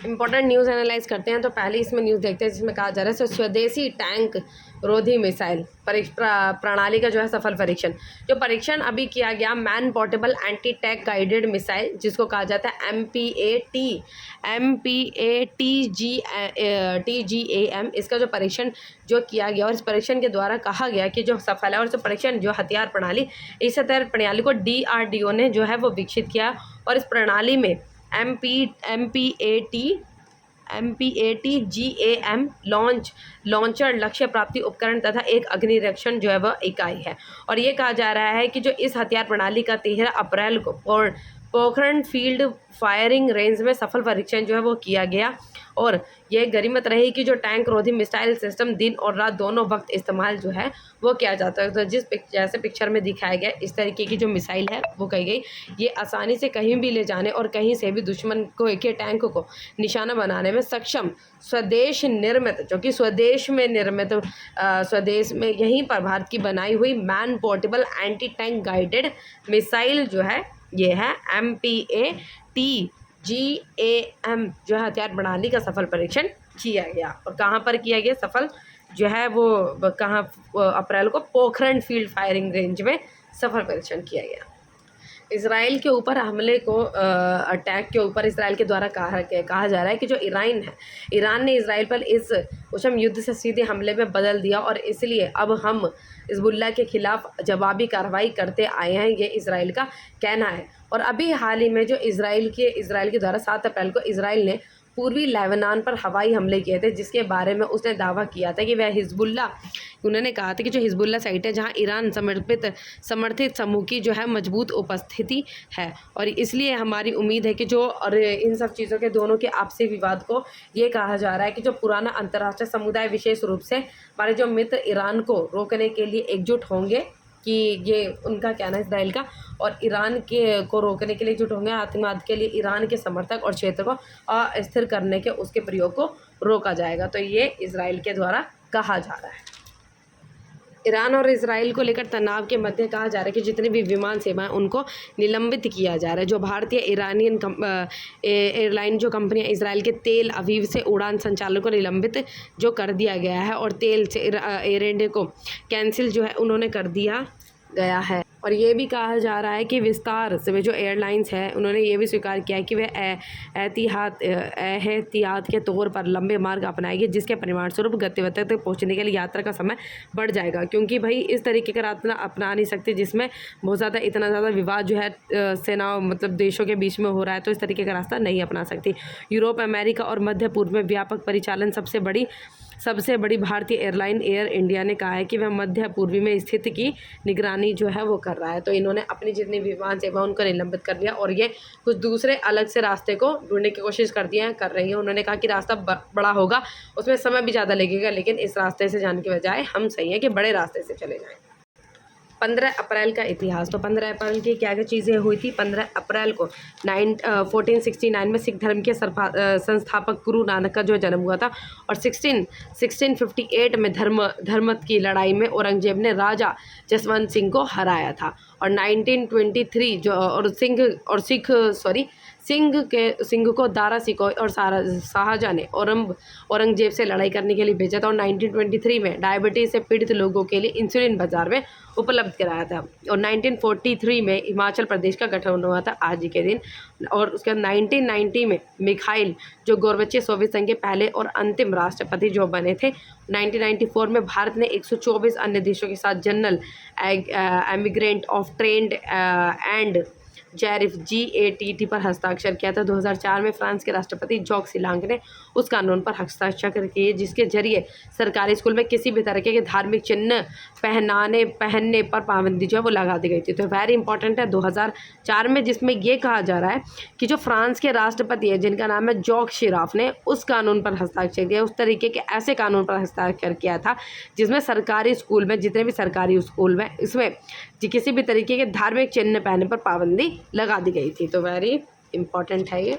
Important news analyse करते हैं। तो पहले इसमें न्यूज़ देखते हैं जिसमें कहा जा रहा है स्वदेशी टैंक रोधी मिसाइल प्रणाली का जो है सफल परीक्षण। जो परीक्षण अभी किया गया man portable anti tank guided missile, जिसको कहा जाता है MPATGAM, इसका जो परीक्षण जो किया गया और इस परीक्षण के द्वारा कहा गया कि जो सफल है और जो परीक्षण जो हथियार प्रणाली, इस हथियार प्रणाली को DRDO ने जो है वो विकसित किया और इस प्रणाली में MPATGAM लॉन्चर, लक्ष्य प्राप्ति उपकरण तथा एक अग्निरक्षण जो है वह इकाई है। और ये कहा जा रहा है कि जो इस हथियार प्रणाली का 13 अप्रैल को पोखरण फील्ड फायरिंग रेंज में सफल परीक्षण जो है वो किया गया। और यह गनीमत रही कि जो टैंक रोधी मिसाइल सिस्टम दिन और रात दोनों वक्त इस्तेमाल जो है वो किया जाता है। तो जैसे पिक्चर में दिखाया गया इस तरीके की जो मिसाइल है वो कही गई, ये आसानी से कहीं भी ले जाने और कहीं से भी दुश्मन को के टैंक को निशाना बनाने में सक्षम स्वदेश निर्मित, जो कि स्वदेश में निर्मित स्वदेश में यहीं पर भारत की बनाई हुई man portable anti tank guided missile जो है ये है MPATGAM जो है हथियार प्रणाली का सफल परीक्षण किया गया। और कहाँ पर किया गया सफल जो है वो कहाँ, अप्रैल को पोखरण फील्ड फायरिंग रेंज में सफल परीक्षण किया गया। इसराइल के ऊपर हमले को अटैक के ऊपर इसराइल के द्वारा कहा जा रहा है कि जो ईरान ने इसराइल पर इस उष्म युद्ध से सीधे हमले में बदल दिया और इसलिए अब हम हिजबुल्लाह के खिलाफ जवाबी कार्रवाई करते आए हैं, ये इसराइल का कहना है। और अभी हाल ही में जो इसराइल के द्वारा 7 अप्रैल को इसराइल ने पूर्वी लेबनान पर हवाई हमले किए थे, जिसके बारे में उसने दावा किया था कि वह उन्होंने कहा था कि जो हिजबुल्लाह साइट है जहां ईरान समर्थित समूह की जो है मजबूत उपस्थिति है। और इसलिए हमारी उम्मीद है कि जो और इन सब चीज़ों के दोनों के आपसी विवाद को ये कहा जा रहा है कि जो पुराना अंतर्राष्ट्रीय समुदाय विशेष रूप से हमारे जो मित्र ईरान को रोकने के लिए एकजुट होंगे, कि ये उनका कहना है इसराइल का, और ईरान को रोकने के लिए एकजुट होंगे, आतंकवाद के लिए ईरान के समर्थक और क्षेत्र को अस्थिर करने के उसके प्रयोग को रोका जाएगा। तो ये इसराइल के द्वारा कहा जा रहा है। ईरान और इसराइल को लेकर तनाव के मध्य कहा जा रहा है कि जितनी भी विमान सेवाएं उनको निलंबित किया जा रहा है। जो भारतीय ईरानियन एयरलाइन जो कंपनियां इसराइल के तेल अवीव से उड़ान संचालन को निलंबित जो कर दिया गया है और तेल से एयर इंडिया को कैंसिल जो है उन्होंने कर दिया गया है। और ये भी कहा जा रहा है कि विस्तार से जो एयरलाइंस है उन्होंने ये भी स्वीकार किया है कि वह एहतियात के तौर पर लंबे मार्ग अपनाएगी, जिसके परिणामस्वरूप गंतव्य तक पहुंचने के लिए यात्रा का समय बढ़ जाएगा। क्योंकि भाई इस तरीके का रास्ता अपना नहीं सकते जिसमें बहुत ज़्यादा इतना ज़्यादा विवाद जो है सेनाओं मतलब देशों के बीच में हो रहा है, तो इस तरीके का रास्ता नहीं अपना सकती। यूरोप, अमेरिका और मध्य पूर्व में व्यापक परिचालन सबसे बड़ी भारतीय एयरलाइन एयर इंडिया ने कहा है कि वह मध्य पूर्वी में स्थिति की निगरानी जो है वो कर रहा है। तो इन्होंने अपनी जितनी विमान सेवा उनको निलंबित कर लिया और ये कुछ दूसरे अलग से रास्ते को ढूंढने की कोशिश कर रही है। उन्होंने कहा कि रास्ता बड़ा होगा, उसमें समय भी ज़्यादा लगेगा, लेकिन इस रास्ते से जाने के बजाय हम सही है कि बड़े रास्ते से चले जाएँ। 15 अप्रैल का इतिहास। तो 15 अप्रैल की क्या क्या चीज़ें हुई थी। 15 अप्रैल को 1469 में सिख धर्म के संस्थापक गुरु नानक का जो जन्म हुआ था। और 1658 में धर्मत की लड़ाई में औरंगजेब ने राजा जसवंत सिंह को हराया था। और 1923 जो सिंह को दारा सिकोई और शाहजहाँ ने औरंगजेब से लड़ाई करने के लिए भेजा था। और 1923 में डायबिटीज़ से पीड़ित लोगों के लिए इंसुलिन बाजार में उपलब्ध कराया था। और 1943 में हिमाचल प्रदेश का गठन हुआ था आज ही के दिन। और उसके बाद 1990 में मिखाइल जो गोर्बाचेव सोवियत संघ के पहले और अंतिम राष्ट्रपति जो बने थे। 1994 में भारत ने 124 अन्य देशों के साथ general emigrant of trend and tariff GATT पर हस्ताक्षर किया था। 2004 में फ्रांस के राष्ट्रपति जॉक सिलांग ने उस कानून पर हस्ताक्षर किए जिसके जरिए सरकारी स्कूल में किसी भी तरह के धार्मिक चिन्ह पहनने पर पाबंदी जो है वो लगा दी गई थी। तो वेरी इंपॉर्टेंट है 2004 में, जिसमें ये कहा जा रहा है कि जो फ्रांस के राष्ट्रपति है जिनका नाम है जॉक शिराफ ने उस कानून पर हस्ताक्षर किया, उस तरीके के ऐसे कानून पर हस्ताक्षर किया था जिसमें सरकारी स्कूल में जितने भी सरकारी स्कूल में इसमें किसी भी तरीके के धार्मिक चिन्ह पहनने पर पाबंदी लगा दी गई थी। तो वेरी इंपॉर्टेंट है ये।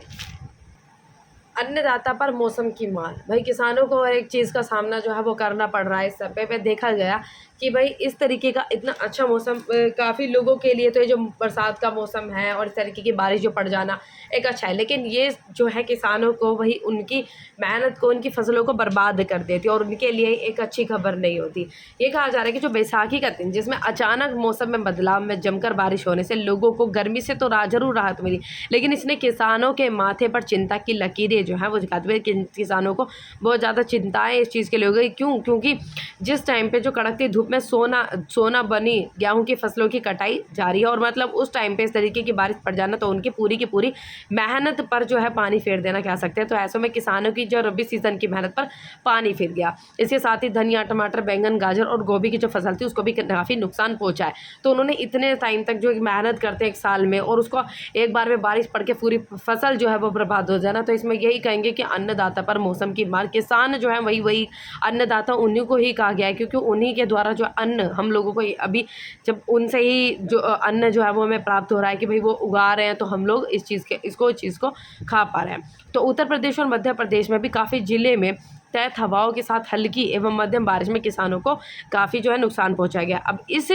अन्नदाता पर मौसम की मार। भाई किसानों को एक चीज़ का सामना जो है वो करना पड़ रहा है। इस समय पे देखा गया कि भाई इस तरीके का इतना अच्छा मौसम काफ़ी लोगों के लिए तो ये जो बरसात का मौसम है और इस तरीके की बारिश जो पड़ जाना एक अच्छा है, लेकिन ये जो है किसानों को वही उनकी मेहनत को, उनकी फसलों को बर्बाद कर देती है और उनके लिए एक अच्छी खबर नहीं होती। ये कहा जा रहा है कि जो बैसाखी का दिन जिसमें अचानक मौसम में बदलाव में जमकर बारिश होने से लोगों को गर्मी से तो ज़रूर राहत मिली, लेकिन इसने किसानों के माथे पर चिंता की लकीरें जो हैं वो दिखाते हुए किसानों को बहुत ज़्यादा चिंताएं इस चीज़ के लिए हो गई। क्यों? क्योंकि जिस टाइम पे जो कड़कती धूप में सोना बनी गेहूं की फसलों की कटाई जारी है और मतलब उस टाइम पे इस तरीके की बारिश पड़ जाना तो उनकी पूरी की पूरी मेहनत पर जो है पानी फेर देना कह सकते हैं। तो ऐसे में किसानों की जो रबी सीजन की मेहनत पर पानी फिर गया। इसके साथ ही धनिया, टमाटर, बैंगन, गाजर और गोभी की जो फसल थी उसको भी काफ़ी नुकसान पहुंचा है। तो उन्होंने इतने टाइम तक जो मेहनत करते हैं एक साल में और उसको एक बार में बारिश पड़ के पूरी फसल जो है वो बर्बाद हो जाना, तो इसमें यही कहेंगे कि अन्नदाता पर मौसम की मार। किसान जो है वही अन्नदाता उन्हीं को ही कहा गया है, क्योंकि उन्हीं के द्वारा जो अन्न हम लोगों को अभी जब उनसे ही जो अन्न जो है वो हमें प्राप्त हो रहा है कि भाई वो उगा रहे हैं तो हम लोग इस चीज़ को खा पा रहे हैं। तो उत्तर प्रदेश और मध्य प्रदेश में भी काफ़ी ज़िले में तेज हवाओं के साथ हल्की एवं मध्यम बारिश में किसानों को काफ़ी जो है नुकसान पहुंचाया गया। अब इस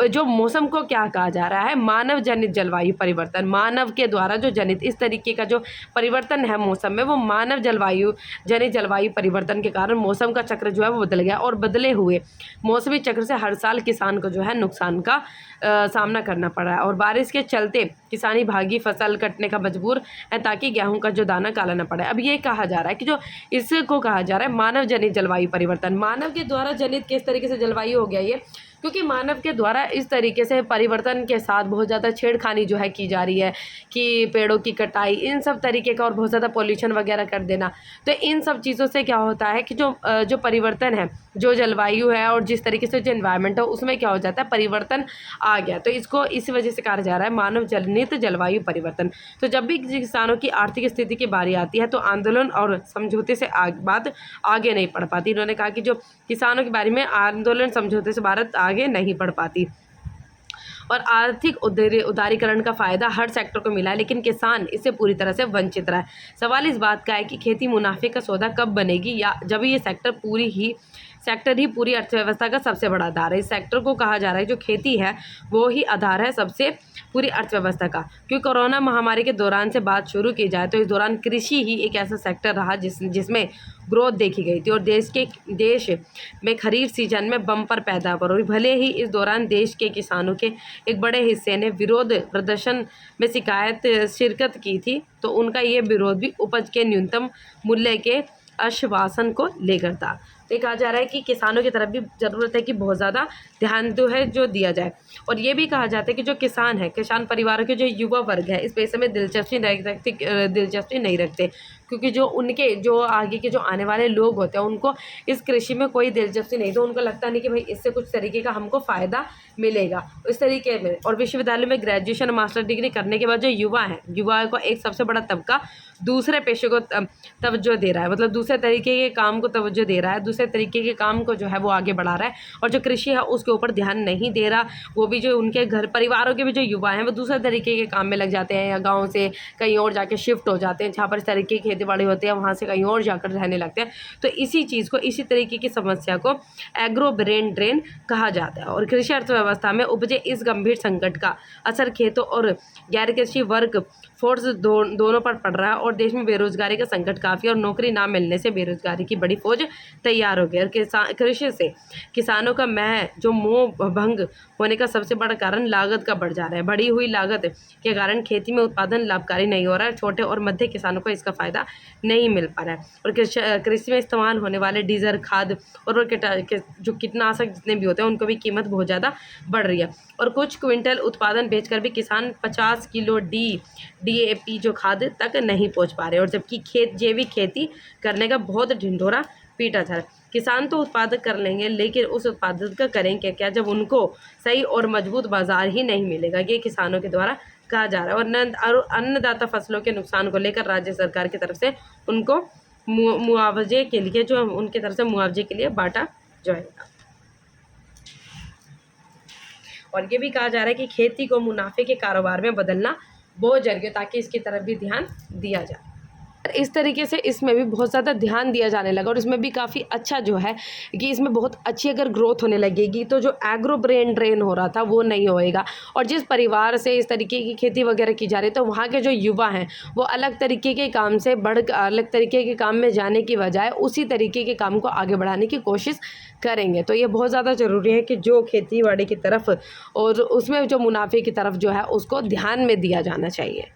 जो मौसम को क्या कहा जा रहा है, मानव जनित जलवायु परिवर्तन। मानव के द्वारा जो जनित इस तरीके का जो परिवर्तन है मौसम में, वो मानव जनित जलवायु परिवर्तन के कारण मौसम का चक्र जो है वो बदल गया और बदले हुए मौसमी चक्र से हर साल किसान को जो है नुकसान का सामना करना पड़ रहा है और बारिश के चलते किसानी भागी फसल कटने का मजबूर है ताकि गेहूं का जो दाना काला न पड़े। अब ये कहा जा रहा है कि जो इसको कहा जा रहा है मानव जनित जलवायु परिवर्तन। मानव के द्वारा जनित किस तरीके से जलवायु हो गया ये, क्योंकि मानव के द्वारा इस तरीके से परिवर्तन के साथ बहुत ज़्यादा छेड़खानी जो है की जा रही है कि पेड़ों की कटाई, इन सब तरीके का, और बहुत ज़्यादा पॉल्यूशन वगैरह कर देना। तो इन सब चीज़ों से क्या होता है कि जो परिवर्तन है, जो जलवायु है और जिस तरीके से जो एनवायरनमेंट है उसमें क्या हो जाता है, परिवर्तन आ गया। तो इसको इस वजह से कहा जा रहा है मानव जनित जलवायु परिवर्तन। तो जब भी किसानों की आर्थिक स्थिति की बारी आती है तो आंदोलन और समझौते से बात आगे नहीं बढ़ पाती। इन्होंने कहा कि जो किसानों के बारे में आंदोलन समझौते से भारत आगे नहीं बढ़ पाती और आर्थिक उदारीकरण का फ़ायदा हर सेक्टर को मिला है, लेकिन किसान इससे पूरी तरह से वंचित रहा है। सवाल इस बात का है कि खेती मुनाफे का सौदा कब बनेगी, या जब ये सेक्टर ही पूरी अर्थव्यवस्था का सबसे बड़ा आधार है। इस सेक्टर को कहा जा रहा है जो खेती है वो ही आधार है सबसे पूरी अर्थव्यवस्था का। क्योंकि कोरोना महामारी के दौरान से बात शुरू की जाए तो इस दौरान कृषि ही एक ऐसा सेक्टर रहा जिसमें ग्रोथ देखी गई थी और देश में खरीफ सीजन में बम्पर पैदावार हुई। भले ही इस दौरान देश के किसानों के एक बड़े हिस्से ने विरोध प्रदर्शन में शिरकत की थी, तो उनका ये विरोध भी उपज के न्यूनतम मूल्य के आश्वासन को लेकर था। तो कहा जा रहा है कि किसानों की तरफ भी ज़रूरत है कि बहुत ज़्यादा ध्यान जो दिया जाए। और ये भी कहा जाता है कि जो किसान है, किसान परिवारों के जो युवा वर्ग है इस पेशे में दिलचस्पी नहीं रखते, क्योंकि जो आगे के जो आने वाले लोग होते हैं उनको इस कृषि में कोई दिलचस्पी नहीं, तो उनको लगता नहीं कि भाई इससे कुछ तरीके का हमको फ़ायदा मिलेगा इस तरीके में। और विश्वविद्यालय में ग्रेजुएशन मास्टर डिग्री करने के बाद जो युवाओं को एक सबसे बड़ा तबका दूसरे पेशे को तवज्जो दे रहा है, मतलब दूसरे तरीके के काम को तवज्जो दे रहा है, दूसरे तरीके के काम को जो है वो आगे बढ़ा रहा है। और जो कृषि है उसके ऊपर ध्यान नहीं दे रहा, वो भी जो उनके घर परिवारों के भी जो युवा हैं वो दूसरे तरीके के काम में लग जाते हैं या गाँव से कहीं और जाके शिफ्ट हो जाते हैं, जहाँ पर इस तरीके की खेती बाड़ी होती है वहाँ से कहीं और जाकर रहने लगते हैं। तो इसी तरीके की समस्या को एग्रो ब्रेन ड्रेन कहा जाता है। और कृषि अर्थव्यवस्था में उपजे इस गंभीर संकट का असर खेतों और गैर कृषि वर्क फोर्स दोनों पर पड़ रहा है और देश में बेरोजगारी का संकट काफ़ी, और नौकरी ना मिलने से बेरोजगारी की बड़ी फौज तैयार हो गई। और कृषि से किसानों का मोह भंग होने का सबसे बड़ा कारण लागत का बढ़ जा रहा है। बढ़ी हुई लागत के कारण खेती में उत्पादन लाभकारी नहीं हो रहा है, छोटे और मध्य किसानों को इसका फ़ायदा नहीं मिल पा रहा है। और कृषि में इस्तेमाल होने वाले डीजल, खाद और जो कीटनाशक जितने भी होते हैं उनको भी कीमत बहुत ज़्यादा बढ़ रही है। और कुछ क्विंटल उत्पादन बेचकर भी किसान 50 किलो DAP जो खाद तक नहीं पहुंच पा रहे, और जबकि जैविक खेती करने का बहुत ढिंढोरा पीटा जा रहा है। किसान तो उत्पादक कर लेंगे, लेकिन उस उत्पादक का करेंगे क्या जब उनको सही और मजबूत बाजार ही नहीं मिलेगा। ये किसानों के द्वारा कहा जा रहा है। और अन्नदाता फसलों के नुकसान को लेकर राज्य सरकार की तरफ से उनको मुआवजे के लिए मुआवजे के लिए बांटा जाएगा। और ये भी कहा जा रहा है कि खेती को मुनाफे के कारोबार में बदलना बहुत जरूरी है ताकि इसकी तरफ भी ध्यान दिया जाए। इस तरीके से इसमें भी बहुत ज़्यादा ध्यान दिया जाने लगा और इसमें भी काफ़ी अच्छा जो है कि इसमें बहुत अच्छी अगर ग्रोथ होने लगेगी तो जो एग्रो ब्रेन ड्रेन हो रहा था वो नहीं होएगा। और जिस परिवार से इस तरीके की खेती वगैरह की जा रही है तो वहाँ के जो युवा हैं वो अलग तरीके के काम से अलग तरीके के काम में जाने की बजाय उसी तरीके के काम को आगे बढ़ाने की कोशिश करेंगे। तो ये बहुत ज़्यादा ज़रूरी है कि जो खेती बाड़ी की तरफ और उसमें जो मुनाफे की तरफ जो है उसको ध्यान में दिया जाना चाहिए।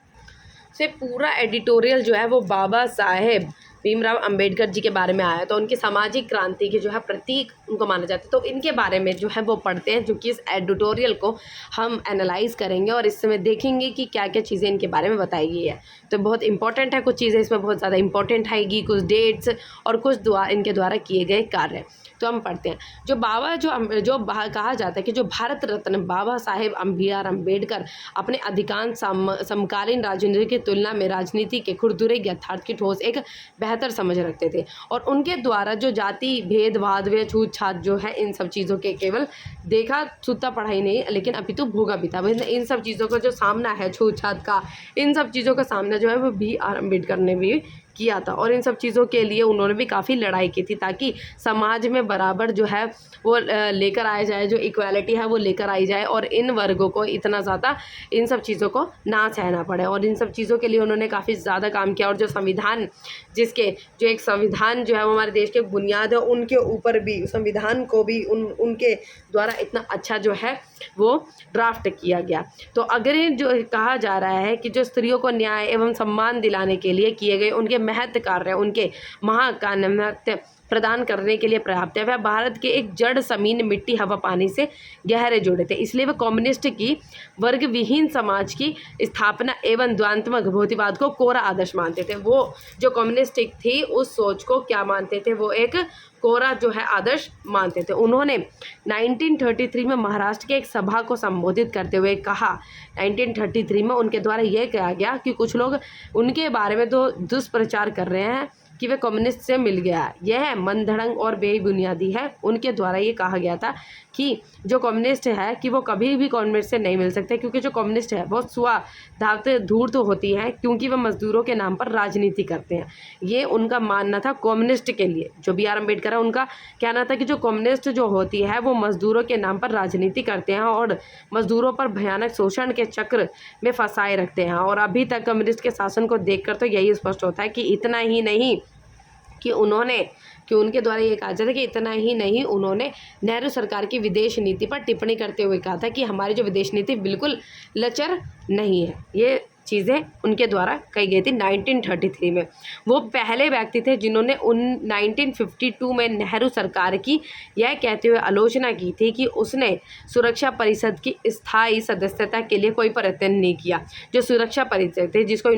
से पूरा एडिटोरियल जो है वो बाबा साहेब भीमराव अंबेडकर जी के बारे में आया, तो उनकी सामाजिक क्रांति के जो है प्रतीक उनको माना जाता है। तो इनके बारे में जो है वो पढ़ते हैं, जो कि इस एडिटोरियल को हम एनालाइज करेंगे और इस समय देखेंगे कि क्या क्या चीज़ें इनके बारे में बताई गई है। तो बहुत इंपॉर्टेंट है, कुछ चीज़ें इसमें बहुत ज़्यादा इंपॉर्टेंट आएगी, कुछ डेट्स और कुछ इनके द्वारा किए गए कार्य। तो हम पढ़ते हैं। कहा जाता है कि जो भारत रत्न बाबा साहेब बी.आर. अम्बेडकर अपने अधिकांश समकालीन राजनीति की तुलना में राजनीति के खुरदुरे यथार्थ की ठोस एक बेहतर समझ रखते थे और उनके द्वारा जो जाति भेदभाव व छूत छात जो है इन सब चीज़ों के केवल देखा सुनता पढ़ाई नहीं लेकिन अपितु भोगा भी था। इन सब चीज़ों का जो सामना है छूत छात का, इन सब चीज़ों का सामना जो है वो बी.आर. अम्बेडकर ने भी किया था और इन सब चीज़ों के लिए उन्होंने भी काफ़ी लड़ाई की थी ताकि समाज में बराबर जो है वो लेकर आया जाए, जो इक्वालिटी है वो लेकर आई जाए और इन वर्गों को इतना ज़्यादा इन सब चीज़ों को ना सहना पड़े। और इन सब चीज़ों के लिए उन्होंने काफ़ी ज़्यादा काम किया और जो संविधान जो एक संविधान जो है वो हमारे देश के बुनियाद है, उनके ऊपर भी संविधान को भी उनके द्वारा इतना अच्छा जो है वो ड्राफ्ट किया गया। तो अगर जो कहा जा रहा है कि जो स्त्रियों को न्याय एवं सम्मान दिलाने के लिए किए गए उनके महत्व कार्य, उनके महाकान्य प्रदान करने के लिए पर्याप्त है, वह भारत के एक जड़ ज़मीन मिट्टी हवा पानी से गहरे जुड़े थे। इसलिए वह कम्युनिस्ट की वर्ग विहीन समाज की स्थापना एवं द्वंद्वात्मक भौतिकवाद को कोरा आदर्श मानते थे। वो जो कम्युनिस्टिक थी उस सोच को क्या मानते थे, वो एक कोरा जो है आदर्श मानते थे। उन्होंने 1933 में महाराष्ट्र के एक सभा को संबोधित करते हुए कहा, 1933 में उनके द्वारा यह कहा गया कि कुछ लोग उनके बारे में तो दुष्प्रचार कर रहे हैं कि वे कम्युनिस्ट से मिल गया, यह मनगढ़ंत और बेबुनियादी है। उनके द्वारा ये कहा गया था कि जो कम्युनिस्ट है कि वो कभी भी कम्युनिस्ट से नहीं मिल सकते, क्योंकि जो कम्युनिस्ट है बहुत स्वार्थ धूर्त होती है, क्योंकि वह मजदूरों के नाम पर राजनीति करते हैं। ये उनका मानना था कम्युनिस्ट के लिए। जो बी.आर. अम्बेडकर है उनका कहना था कि जो कम्युनिस्ट जो होती है वो मजदूरों के नाम पर राजनीति करते हैं और मजदूरों पर भयानक शोषण के चक्र में फंसाए रखते हैं। और अभी तक कम्युनिस्ट के शासन को देखकर तो यही स्पष्ट होता है कि इतना ही नहीं कि उनके द्वारा ये कहा जाता है कि इतना ही नहीं, उन्होंने नेहरू सरकार की विदेश नीति पर टिप्पणी करते हुए कहा था कि हमारी जो विदेश नीति बिल्कुल लचर नहीं है। ये चीज़ें उनके द्वारा कही गई थी 1933 में। वो पहले व्यक्ति थे जिन्होंने 1952 में नेहरू सरकार की यह कहते हुए आलोचना की थी कि उसने सुरक्षा परिषद की स्थायी सदस्यता के लिए कोई प्रयत्न नहीं किया। जो सुरक्षा परिषद थी, जिसको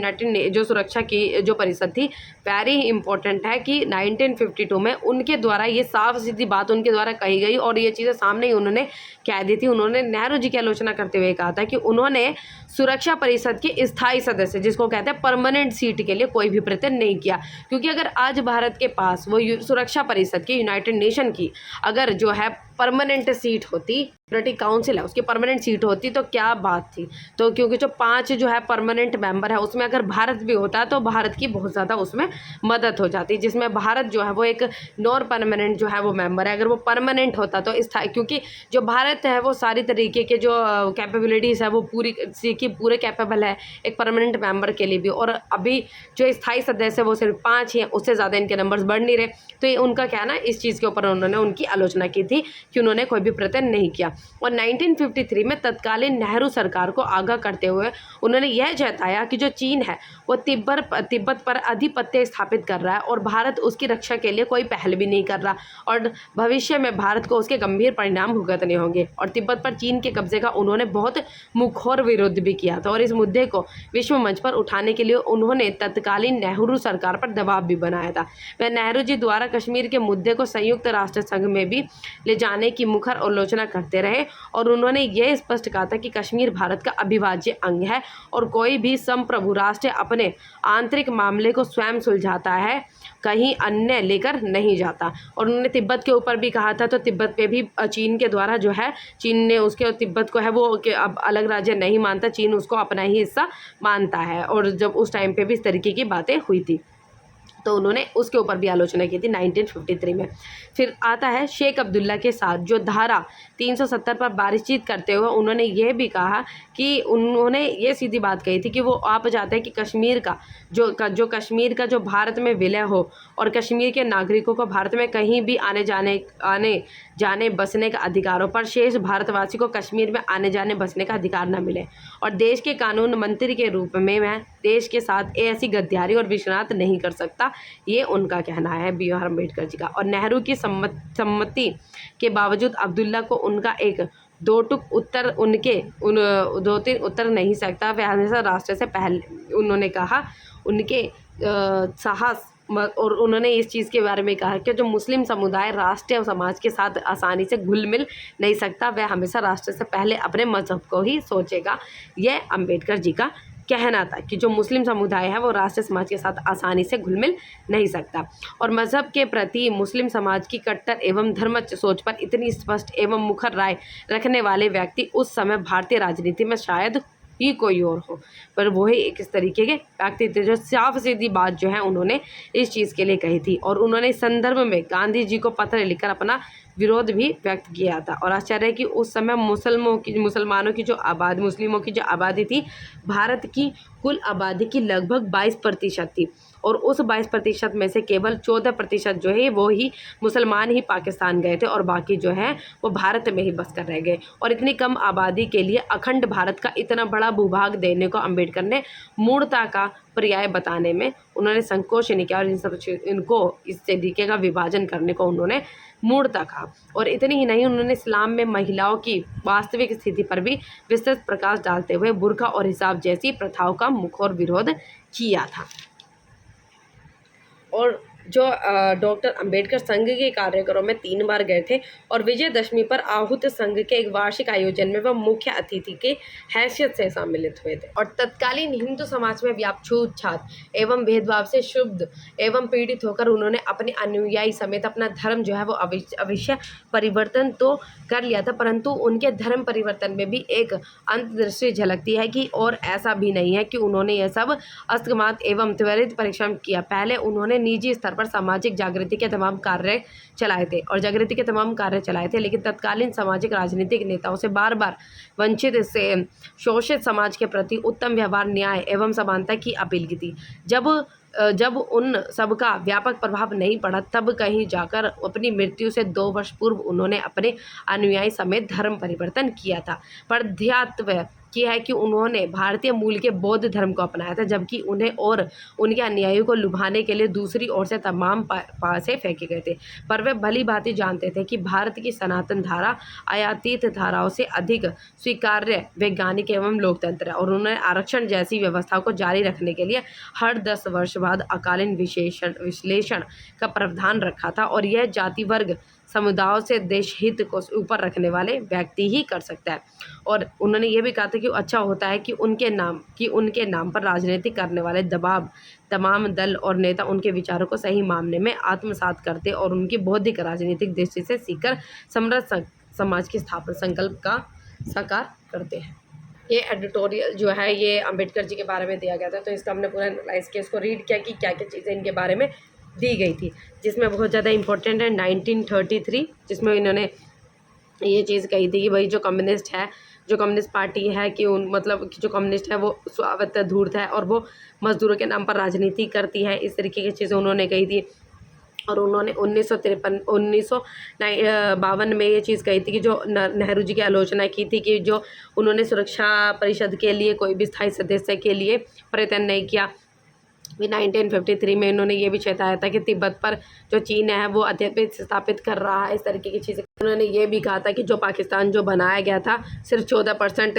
जो सुरक्षा की जो परिषद थी, वेरी इंपॉर्टेंट है कि 1952 में उनके द्वारा ये साफ सीधी बात उनके द्वारा कही गई और ये चीज़ें सामने ही उन्होंने कह दी थी। उन्होंने नेहरू जी की आलोचना करते हुए कहा था कि उन्होंने सुरक्षा परिषद के स्थायी सदस्य, जिसको कहते हैं परमानेंट सीट, के लिए कोई भी प्रयत्न नहीं किया। क्योंकि अगर आज भारत के पास वो सुरक्षा परिषद की, यूनाइटेड नेशन की अगर जो है परमानेंट सीट होती, सिक्योरिटी काउंसिल है उसकी परमानेंट सीट होती तो क्या बात थी। तो क्योंकि जो 5 जो है परमानेंट मेंबर है उसमें अगर भारत भी होता तो भारत की बहुत ज़्यादा उसमें मदद हो जाती, जिसमें भारत जो है वो एक नॉन परमानेंट जो है वो मेंबर है। अगर वो परमानेंट होता तो क्योंकि जो भारत है वो सारी तरीके के जो कैपेबिलिटीज़ है वो पूरे कैपेबल है एक परमानेंट मेंबर के लिए भी। और अभी जो स्थायी सदस्य है वो सिर्फ 5 ही हैं, उससे ज़्यादा इनके नंबर्स बढ़ नहीं रहे। तो ये उनका कहना, इस चीज़ के ऊपर उन्होंने उनकी आलोचना की थी कि उन्होंने कोई भी प्रयत्न नहीं किया। और 1953 में तत्कालीन नेहरू सरकार को आगाह करते हुए उन्होंने यह जताया कि जो चीन है वो तिब्बत पर आधिपत्य स्थापित कर रहा है और भारत उसकी रक्षा के लिए कोई पहल भी नहीं कर रहा और भविष्य में भारत को उसके गंभीर परिणाम भुगतने होंगे। और तिब्बत पर चीन के कब्जे का उन्होंने बहुत मुखर विरोध भी किया था और इस मुद्दे को विश्व मंच पर उठाने के लिए उन्होंने तत्कालीन नेहरू सरकार पर दबाव भी बनाया था। वह नेहरू जी द्वारा कश्मीर के मुद्दे को संयुक्त राष्ट्र संघ में भी ले जाने की मुखर आलोचना करते रहे और उन्होंने यह स्पष्ट कहा था कि कश्मीर भारत का अविभाज्य अंग है और कोई भी संप्रभु राष्ट्र अपने आंतरिक मामले को स्वयं सुलझाता है, कहीं अन्य लेकर नहीं जाता। और उन्होंने तिब्बत के ऊपर भी कहा था, तो तिब्बत पे भी चीन के द्वारा जो है, चीन ने उसके तिब्बत को है वो अब अलग राज्य नहीं मानता, चीन उसको अपना ही हिस्सा मानता है। और जब उस टाइम पे भी इस तरीके की बातें हुई थी। तो उन्होंने उसके ऊपर भी आलोचना की थी 1953 में। फिर आता है शेख अब्दुल्ला के साथ, जो धारा 370 पर बातचीत करते हुए उन्होंने ये भी कहा कि उन्होंने ये सीधी बात कही थी कि वो आप चाहते हैं कि कश्मीर का जो कश्मीर का जो भारत में विलय हो और कश्मीर के नागरिकों को भारत में कहीं भी आने जाने बसने का अधिकार हो, पर शेष भारतवासी को कश्मीर में आने जाने बसने का अधिकार न मिले। और देश के कानून मंत्री के रूप में मैं देश के साथ ऐसी गद्दारी और विश्वास नहीं कर सकता, ये उनका कहना है बी आर अम्बेडकर जी का। और नेहरू की सम्मति के बावजूद अब्दुल्ला को उनका एक दो तीन उत्तर नहीं सकता। वह हमेशा राष्ट्र से पहले, उन्होंने कहा उनके साहस और उन्होंने इस चीज़ के बारे में कहा कि जो मुस्लिम समुदाय राष्ट्र और समाज के साथ आसानी से घुल मिल नहीं सकता, वह हमेशा राष्ट्र से पहले अपने मजहब को ही सोचेगा। यह अम्बेडकर जी का कहना था कि जो मुस्लिम समुदाय है वो राष्ट्र समाज के साथ आसानी से घुल मिल नहीं सकता। और मज़हब के प्रति मुस्लिम समाज की कट्टर एवं धर्मच सोच पर इतनी स्पष्ट एवं मुखर राय रखने वाले व्यक्ति उस समय भारतीय राजनीति में शायद ही कोई और हो, पर वही एक इस तरीके के व्यक्ति थे जो साफ सीधी बात जो है उन्होंने इस चीज़ के लिए कही थी। और उन्होंने इस संदर्भ में गांधी जी को पत्र लिखकर अपना विरोध भी व्यक्त किया था। और आश्चर्य है कि उस समय मुसलमानों की जो आबादी थी, भारत की कुल आबादी की लगभग 22% थी, और उस 22% में से केवल 14% जो है वो ही मुसलमान ही पाकिस्तान गए थे और बाकी जो है वो भारत में ही बस कर रह गए। और इतनी कम आबादी के लिए अखंड भारत का इतना बड़ा भूभाग देने को अम्बेडकर ने मूर्खता का पर्याय बताने में उन्होंने संकोच नहीं किया, और इनको इस तरीके का विभाजन करने को उन्होंने मूर्खता कहा। और इतनी ही नहीं, उन्होंने इस्लाम में महिलाओं की वास्तविक स्थिति पर भी विस्तृत प्रकाश डालते हुए बुर्का और हिजाब जैसी प्रथाओं का मुखर विरोध किया था। और जो डॉक्टर अंबेडकर संघ के कार्यक्रमों में 3 बार गए थे, और विजयदशमी पर आहूत संघ के एक वार्षिक आयोजन में वह मुख्य अतिथि के हैसियत से सम्मिलित हुए थे। और तत्कालीन हिंदू समाज में व्याप्त छूत-छात एवं भेदभाव से क्षुब्ध एवं पीड़ित होकर उन्होंने अपने अनुयायी समेत अपना धर्म जो है वो अवश्य परिवर्तन तो कर लिया था, परंतु उनके धर्म परिवर्तन में भी एक अंतर्दृष्टि झलकती है कि और ऐसा भी नहीं है कि उन्होंने यह सब अस्तमात एवं त्वरित परिश्रम किया। पहले उन्होंने निजी स्तर पर सामाजिक जागृति के तमाम कार्य चलाए थे, लेकिन तत्कालीन सामाजिक राजनीतिक नेताओं से बार बार वंचित से शोषित समाज के प्रति उत्तम व्यवहार, न्याय एवं समानता की अपील की थी। जब उन सबका व्यापक प्रभाव नहीं पड़ा, तब कहीं जाकर अपनी मृत्यु से 2 वर्ष पूर्व उन्होंने अपने अनुयायी समेत धर्म परिवर्तन किया था। पदार्थत्व यह है कि उन्होंने भारतीय मूल के बौद्ध धर्म को अपनाया था, जबकि उन्हें और उनके अनुयायियों को लुभाने के लिए दूसरी ओर से तमाम पासे फेंके गए थे। पर वे भली भांति जानते थे कि भारत की सनातन धारा आयातित धाराओं से अधिक स्वीकार्य वैज्ञानिक एवं लोकतंत्र है, और उन्होंने आरक्षण जैसी व्यवस्था को जारी रखने के लिए हर 10 वर्ष बाद अकालीन विश्लेषण का प्रावधान रखा था, और यह जाति वर्ग समुदायों से देश हित को ऊपर रखने वाले व्यक्ति ही कर सकता है। और उन्होंने ये भी कहा था कि अच्छा होता है कि उनके नाम पर राजनीति करने वाले तमाम दल और नेता उनके विचारों को सही मामले में आत्मसात करते और उनकी बौद्धिक राजनीतिक दृष्टि से सीखकर समृद्ध समाज की स्थापना संकल्प का साकार करते हैं। ये एडिटोरियल जो है ये अंबेडकर जी के बारे में दिया गया था, तो इसका हमने पूरा एनालाइज किया, इसको रीड किया कि क्या क्या चीज़ें इनके बारे में दी गई थी, जिसमें बहुत ज़्यादा इंपॉर्टेंट है 1933, जिसमें इन्होंने ये चीज़ कही थी कि भाई जो कम्युनिस्ट पार्टी है कि जो कम्युनिस्ट है वो स्वार्थ धूर्त है और वो मजदूरों के नाम पर राजनीति करती है, इस तरीके की चीज़ें उन्होंने कही थी। और उन्होंने 1952 में ये चीज़ कही थी कि जो नेहरू जी की आलोचना की थी कि जो उन्होंने सुरक्षा परिषद के लिए कोई भी स्थायी सदस्य के लिए प्रयत्न नहीं किया। 1953 में इन्होंने ये भी चेताया था कि तिब्बत पर जो चीन है वो अत्यधिक स्थापित कर रहा है, इस तरीके की चीज़ें। उन्होंने ये भी कहा था कि जो पाकिस्तान जो बनाया गया था सिर्फ 14%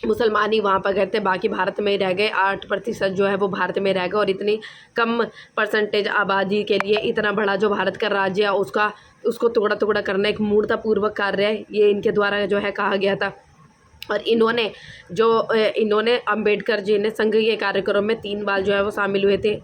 मुसलमान ही वहाँ पर गए थे, बाकी भारत में ही रह गए, 8% जो है वो भारत में रह गए। और इतनी कम परसेंटेज आबादी के लिए इतना बड़ा जो भारत का राज्य है उसको टुकड़ा टुकड़ा करना एक मूर्खतापूर्वक कार्य है, ये इनके द्वारा जो है कहा गया था। और इन्होंने अंबेडकर जी ने संघ के कार्यक्रम में 3 बार जो है वो शामिल हुए थे,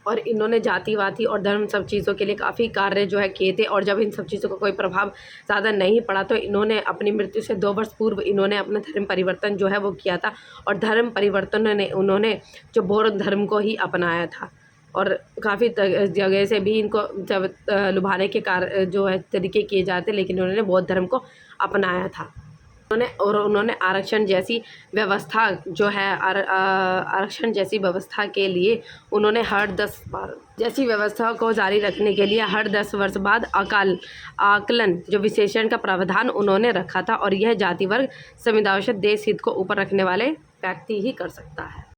और इन्होंने जातिवादी और धर्म सब चीज़ों के लिए काफ़ी कार्य जो है किए थे। और जब इन सब चीज़ों का कोई प्रभाव ज़्यादा नहीं पड़ा तो इन्होंने अपनी मृत्यु से 2 वर्ष पूर्व इन्होंने अपना धर्म परिवर्तन जो है वो किया था, और धर्म परिवर्तन उन्होंने जो बौद्ध धर्म को ही अपनाया था। और काफ़ी जगह से भी इनको जब लुभाने के जो है तरीके किए जाते, लेकिन उन्होंने बौद्ध धर्म को अपनाया था। उन्होंने आरक्षण जैसी व्यवस्था जो है आरक्षण जैसी व्यवस्था के लिए उन्होंने हर 10 बार जैसी व्यवस्था को जारी रखने के लिए हर 10 वर्ष बाद आकलन जो विशेषण का प्रावधान उन्होंने रखा था, और यह जाति वर्ग समुदाय देश हित को ऊपर रखने वाले व्यक्ति ही कर सकता है।